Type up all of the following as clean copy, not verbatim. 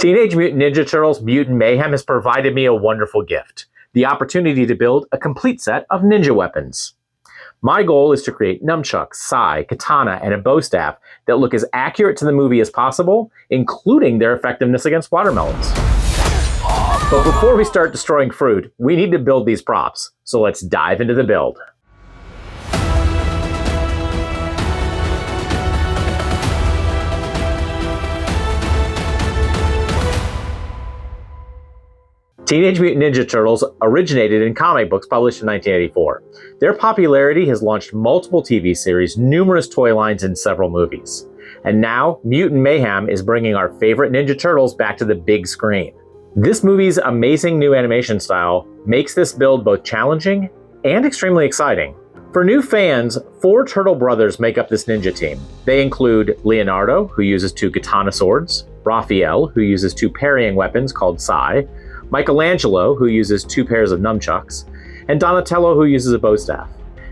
Teenage Mutant Ninja Turtles Mutant Mayhem has provided me a wonderful gift, the opportunity to build a complete set of ninja weapons. My goal is to create nunchucks, sai, katana, and a bow staff that look as accurate to the movie as possible, including their effectiveness against watermelons. But before we start destroying fruit, we need to build these props, so let's dive into the build. Teenage Mutant Ninja Turtles originated in comic books published in 1984. Their popularity has launched multiple TV series, numerous toy lines, and several movies. And now, Mutant Mayhem is bringing our favorite Ninja Turtles back to the big screen. This movie's amazing new animation style makes this build both challenging and extremely exciting. For new fans, 4 Turtle brothers make up this ninja team. They include Leonardo, who uses 2 katana swords, Raphael, who uses 2 parrying weapons called sai, Michelangelo, who uses 2 pairs of nunchucks, and Donatello, who uses a bow staff.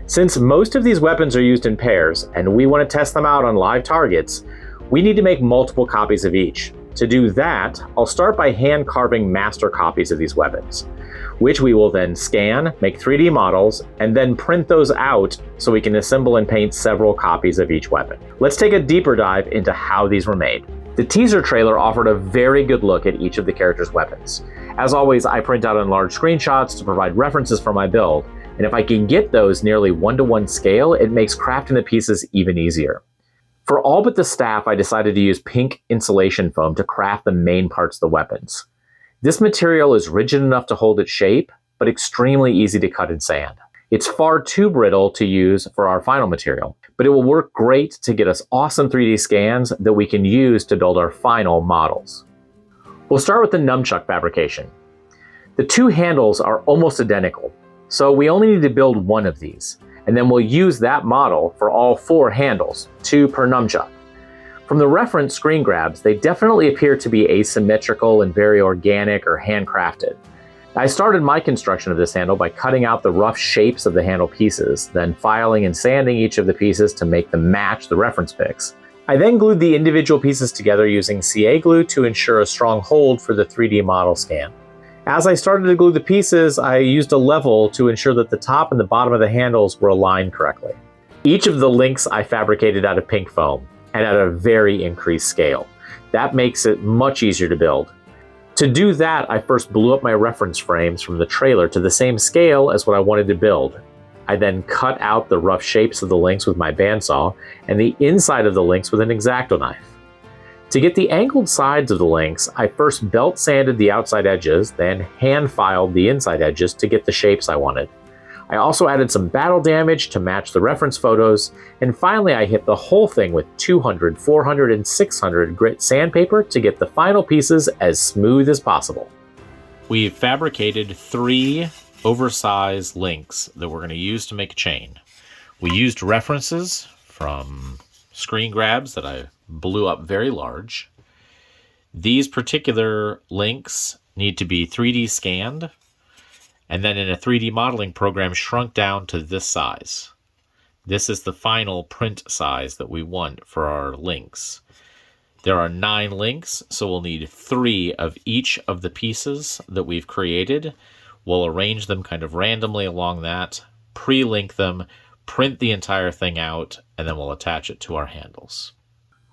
Since most of these weapons are used in pairs, and we want to test them out on live targets, we need to make multiple copies of each. To do that, I'll start by hand carving master copies of these weapons, which we will then scan, make 3D models, and then print those out so we can assemble and paint several copies of each weapon. Let's take a deeper dive into how these were made. The teaser trailer offered a very good look at each of the characters' weapons. As always, I print out enlarged screenshots to provide references for my build, and if I can get those nearly 1-to-1 scale, it makes crafting the pieces even easier. For all but the staff, I decided to use pink insulation foam to craft the main parts of the weapons. This material is rigid enough to hold its shape, but extremely easy to cut in sand. It's far too brittle to use for our final material, but it will work great to get us awesome 3D scans that we can use to build our final models. We'll start with the nunchuck fabrication. The 2 handles are almost identical, so we only need to build one of these, and then we'll use that model for all 4 handles, 2 per nunchuck. From the reference screen grabs, they definitely appear to be asymmetrical and very organic or handcrafted. I started my construction of this handle by cutting out the rough shapes of the handle pieces, then filing and sanding each of the pieces to make them match the reference pics. I then glued the individual pieces together using CA glue to ensure a strong hold for the 3D model scan. As I started to glue the pieces, I used a level to ensure that the top and the bottom of the handles were aligned correctly. Each of the links I fabricated out of pink foam, and at a very increased scale. That makes it much easier to build. To do that, I first blew up my reference frames from the trailer to the same scale as what I wanted to build. I then cut out the rough shapes of the links with my bandsaw and the inside of the links with an X-Acto knife. To get the angled sides of the links, I first belt sanded the outside edges, then hand filed the inside edges to get the shapes I wanted. I also added some battle damage to match the reference photos, and finally I hit the whole thing with 200, 400, and 600 grit sandpaper to get the final pieces as smooth as possible. We've fabricated 3 oversized links that we're going to use to make a chain. We used references from screen grabs that I blew up very large. These particular links need to be 3D scanned and then in a 3D modeling program shrunk down to this size. This is the final print size that we want for our links. There are 9 links, so we'll need 3 of each of the pieces that we've created. We'll arrange them kind of randomly along that, pre-link them, print the entire thing out, and then we'll attach it to our handles.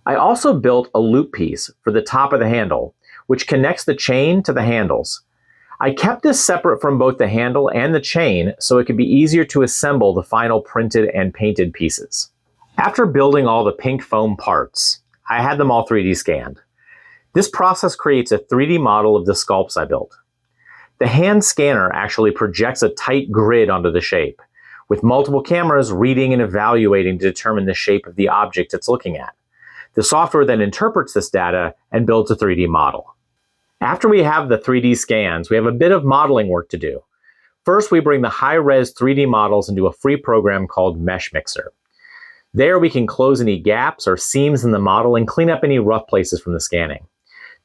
I also built a loop piece for the top of the handle, which connects the chain to the handles. I kept this separate from both the handle and the chain so it could be easier to assemble the final printed and painted pieces. After building all the pink foam parts, I had them all 3D scanned. This process creates a 3D model of the sculpts I built. The hand scanner actually projects a tight grid onto the shape, with multiple cameras reading and evaluating to determine the shape of the object it's looking at. The software then interprets this data and builds a 3D model. After we have the 3D scans, we have a bit of modeling work to do. First, we bring the high-res 3D models into a free program called Mesh Mixer. There we can close any gaps or seams in the model and clean up any rough places from the scanning.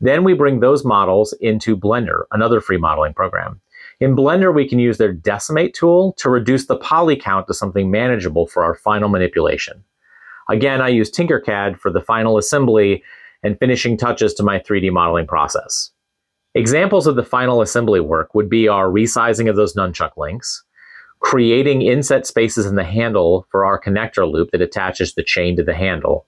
Then we bring those models into Blender, another free modeling program. In Blender, we can use their Decimate tool to reduce the poly count to something manageable for our final manipulation. Again, I use Tinkercad for the final assembly, and finishing touches to my 3D modeling process. Examples of the final assembly work would be our resizing of those nunchuck links, creating inset spaces in the handle for our connector loop that attaches the chain to the handle,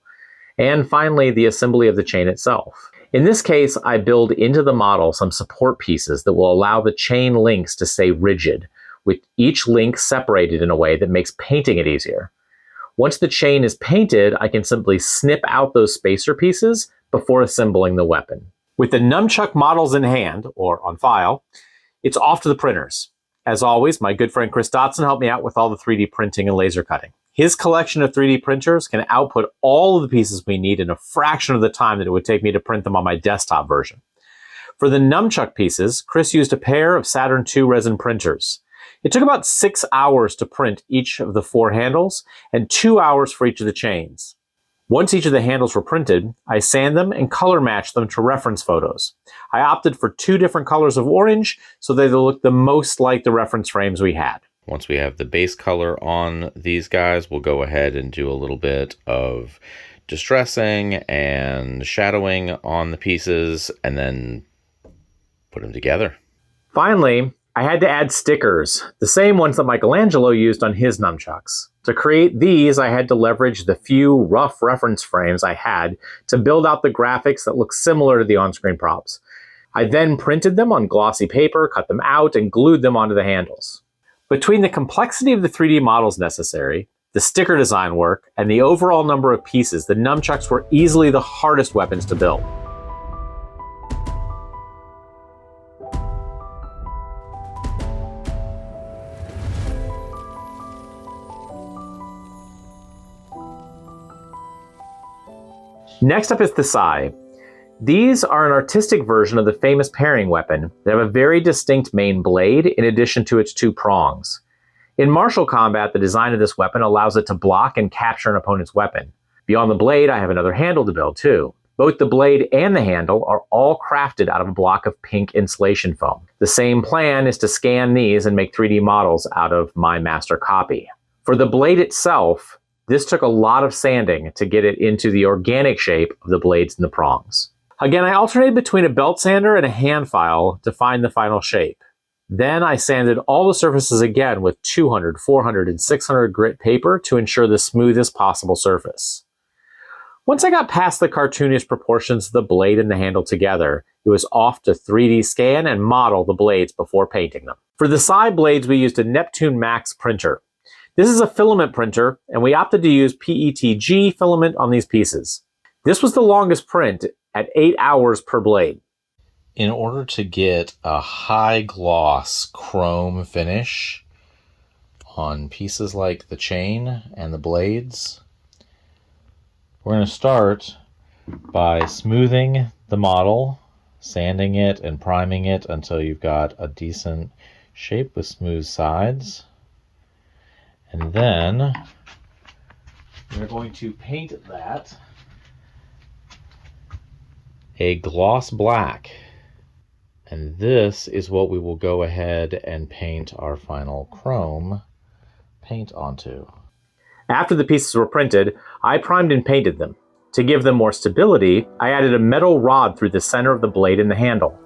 and finally the assembly of the chain itself. In this case, I build into the model some support pieces that will allow the chain links to stay rigid, with each link separated in a way that makes painting it easier. Once the chain is painted, I can simply snip out those spacer pieces before assembling the weapon. With the nunchuck models in hand, or on file, it's off to the printers. As always, my good friend Chris Dotson helped me out with all the 3D printing and laser cutting. His collection of 3D printers can output all of the pieces we need in a fraction of the time that it would take me to print them on my desktop version. For the nunchuck pieces, Chris used a pair of Saturn II resin printers. It took about 6 hours to print each of the 4 handles and 2 hours for each of the chains. Once each of the handles were printed, I sand them and color matched them to reference photos. I opted for 2 different colors of orange so they look the most like the reference frames we had. Once we have the base color on these guys, we'll go ahead and do a little bit of distressing and shadowing on the pieces and then put them together. Finally, I had to add stickers, the same ones that Michelangelo used on his nunchucks. To create these, I had to leverage the few rough reference frames I had to build out the graphics that look similar to the on-screen props. I then printed them on glossy paper, cut them out, and glued them onto the handles. Between the complexity of the 3D models necessary, the sticker design work, and the overall number of pieces, the nunchucks were easily the hardest weapons to build. Next up is the sai. These are an artistic version of the famous parrying weapon that have a very distinct main blade in addition to its 2 prongs. In martial combat, the design of this weapon allows it to block and capture an opponent's weapon. Beyond the blade, I have another handle to build too. Both the blade and the handle are all crafted out of a block of pink insulation foam. The same plan is to scan these and make 3D models out of my master copy. For the blade itself, this took a lot of sanding to get it into the organic shape of the blades and the prongs. Again, I alternated between a belt sander and a hand file to find the final shape. Then I sanded all the surfaces again with 200, 400, and 600 grit paper to ensure the smoothest possible surface. Once I got past the cartoonish proportions of the blade and the handle together, it was off to 3D scan and model the blades before painting them. For the side blades, we used a Neptune Max printer. This is a filament printer, and we opted to use PETG filament on these pieces. This was the longest print at 8 hours per blade. In order to get a high gloss chrome finish on pieces like the chain and the blades, we're going to start by smoothing the model, sanding it and priming it until you've got a decent shape with smooth sides. And then we're going to paint that a gloss black. And this is what we will go ahead and paint our final chrome paint onto. After the pieces were printed, I primed and painted them. To give them more stability, I added a metal rod through the center of the blade and the handle.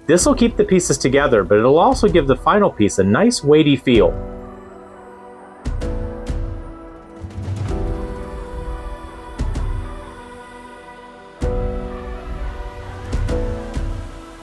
This will keep the pieces together, but it'll also give the final piece a nice weighty feel.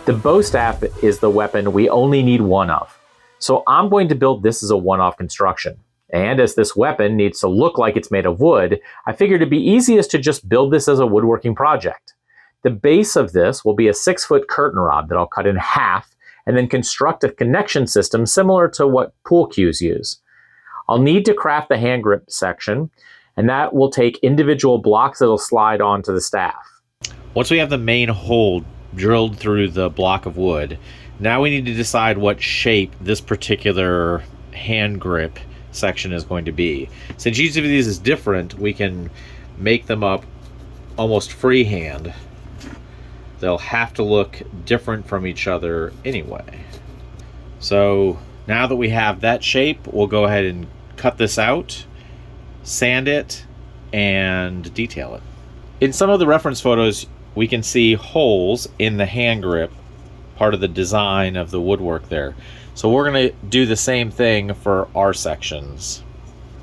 The bow staff is the weapon we only need one of, so I'm going to build this as a one-off construction. And as this weapon needs to look like it's made of wood, I figured it'd be easiest to just build this as a woodworking project. The base of this will be a 6-foot curtain rod that I'll cut in half and then construct a connection system similar to what pool cues use. I'll need to craft the hand grip section, and that will take individual blocks that'll slide onto the staff. Once we have the main hole drilled through the block of wood, now we need to decide what shape this particular hand grip section is going to be. Since each of these is different, we can make them up almost freehand. They'll have to look different from each other anyway. So now that we have that shape, we'll go ahead and cut this out, sand it, and detail it. In some of the reference photos, we can see holes in the hand grip, part of the design of the woodwork there. So we're going to do the same thing for our sections.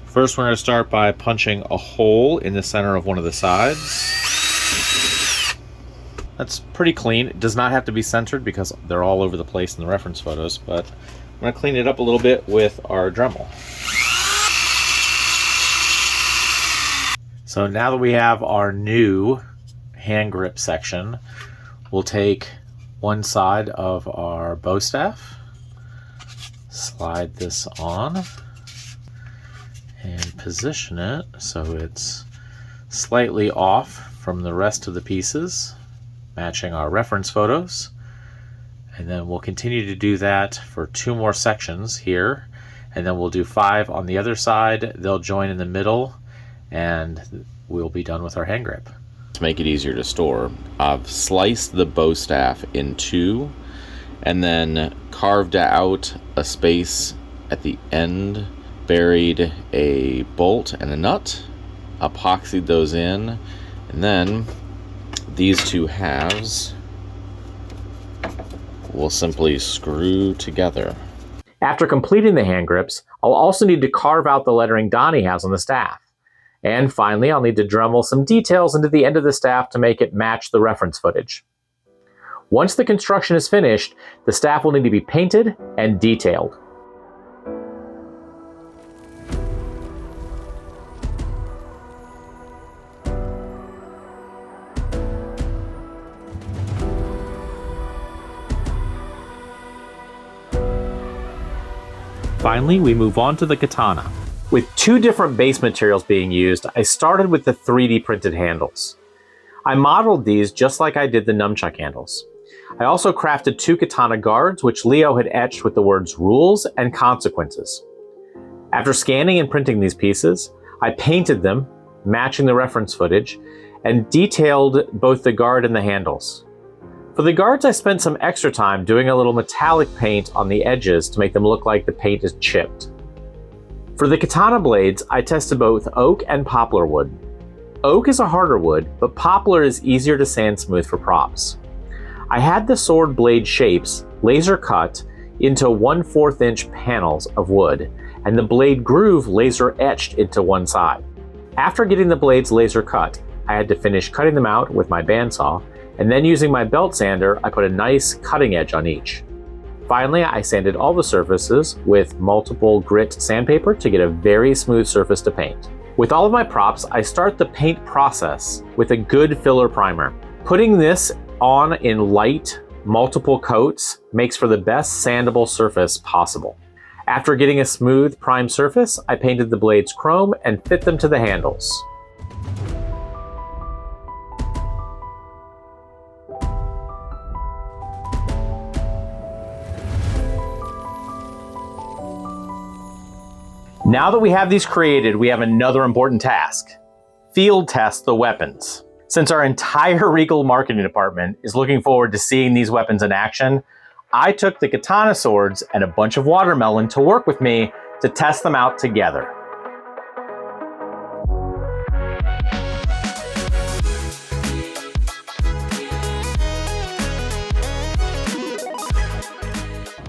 First, we're going to start by punching a hole in the center of one of the sides. That's pretty clean. It does not have to be centered because they're all over the place in the reference photos, but I'm going to clean it up a little bit with our Dremel. So now that we have our new hand grip section, we'll take one side of our bow staff, slide this on, and position it so it's slightly off from the rest of the pieces, matching our reference photos. And then we'll continue to do that for 2 more sections here, and then we'll do 5 on the other side. They'll join in the middle, and we'll be done with our hand grip. To make it easier to store, I've sliced the bow staff in 2 and then carved out a space at the end, buried a bolt and a nut, epoxied those in, and then these 2 halves will simply screw together. After completing the hand grips, I'll also need to carve out the lettering Donnie has on the staff. And finally, I'll need to Dremel some details into the end of the staff to make it match the reference footage. Once the construction is finished, the staff will need to be painted and detailed. Finally, we move on to the katana. With 2 different base materials being used, I started with the 3D printed handles. I modeled these just like I did the nunchuck handles. I also crafted 2 katana guards, which Leo had etched with the words rules and consequences. After scanning and printing these pieces, I painted them, matching the reference footage, and detailed both the guard and the handles. For the guards, I spent some extra time doing a little metallic paint on the edges to make them look like the paint is chipped. For the katana blades, I tested both oak and poplar wood. Oak is a harder wood, but poplar is easier to sand smooth for props. I had the sword blade shapes laser cut into 1/4 inch panels of wood, and the blade groove laser etched into one side. After getting the blades laser cut, I had to finish cutting them out with my bandsaw, and then using my belt sander, I put a nice cutting edge on each. Finally, I sanded all the surfaces with multiple grit sandpaper to get a very smooth surface to paint. With all of my props, I start the paint process with a good filler primer. Putting this on in light, multiple coats makes for the best sandable surface possible. After getting a smooth, primed surface, I painted the blades chrome and fit them to the handles. Now that we have these created, we have another important task: field test the weapons. Since our entire Regal marketing department is looking forward to seeing these weapons in action, I took the katana swords and a bunch of watermelon to work with me to test them out together.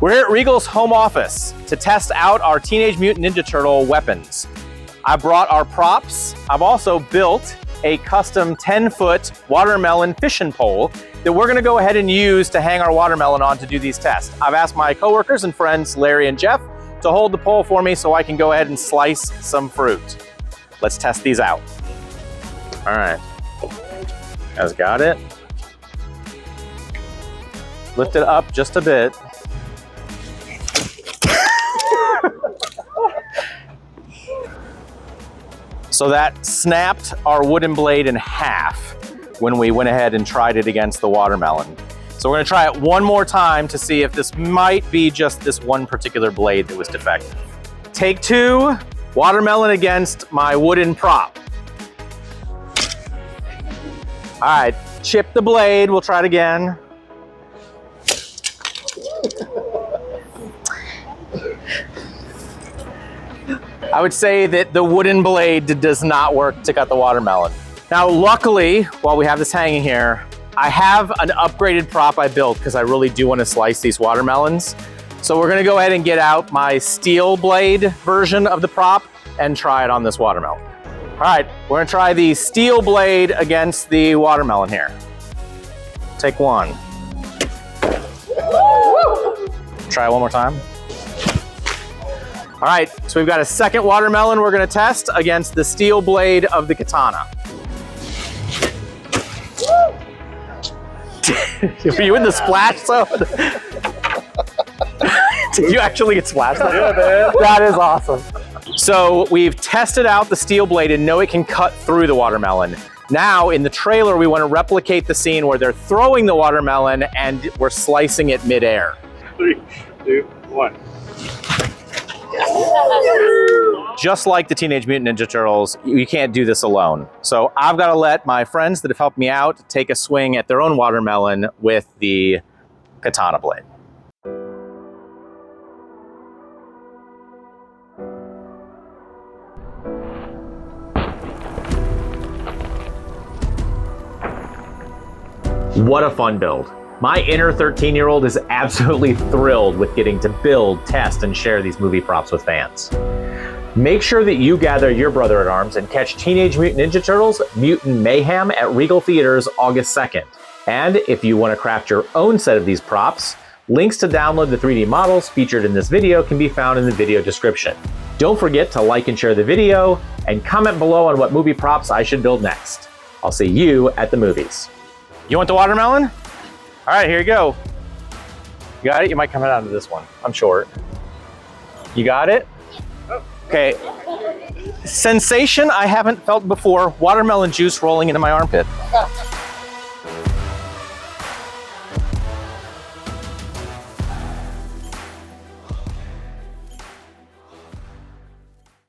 We're here at Regal's home office to test out our Teenage Mutant Ninja Turtle weapons. I brought our props. I've also built a custom 10-foot watermelon fishing pole that we're gonna go ahead and use to hang our watermelon on to do these tests. I've asked my coworkers and friends, Larry and Jeff, to hold the pole for me so I can go ahead and slice some fruit. Let's test these out. All right, guys got it? Lift it up just a bit. So that snapped our wooden blade in half when we went ahead and tried it against the watermelon. So we're gonna try it one more time to see if this might be just this one particular blade that was defective. Take 2, watermelon against my wooden prop. All right, chip the blade, we'll try it again. I would say that the wooden blade does not work to cut the watermelon. Now, luckily, while we have this hanging here, I have an upgraded prop I built because I really do want to slice these watermelons. So we're gonna go ahead and get out my steel blade version of the prop and try it on this watermelon. All right, we're gonna try the steel blade against the watermelon here. Take one. Try it one more time. All right, so we've got a second watermelon we're gonna test against the steel blade of the katana. Were you in the splash zone? Did you actually get splashed? Yeah, man. That is awesome. So we've tested out the steel blade and know it can cut through the watermelon. Now in the trailer, we want to replicate the scene where they're throwing the watermelon and we're slicing it midair. 3, 2, 1. Just like the Teenage Mutant Ninja Turtles, you can't do this alone. So I've got to let my friends that have helped me out take a swing at their own watermelon with the katana blade. What a fun build. My inner 13-year-old is absolutely thrilled with getting to build, test, and share these movie props with fans. Make sure that you gather your brother at arms and catch Teenage Mutant Ninja Turtles Mutant Mayhem at Regal Theaters August 2nd. And if you want to craft your own set of these props, links to download the 3D models featured in this video can be found in the video description. Don't forget to like and share the video, and comment below on what movie props I should build next. I'll see you at the movies. You want the watermelon? All right, here you go. You got it? You might come down to this one. I'm short. You got it? Okay. Sensation I haven't felt before. Watermelon juice rolling into my armpit.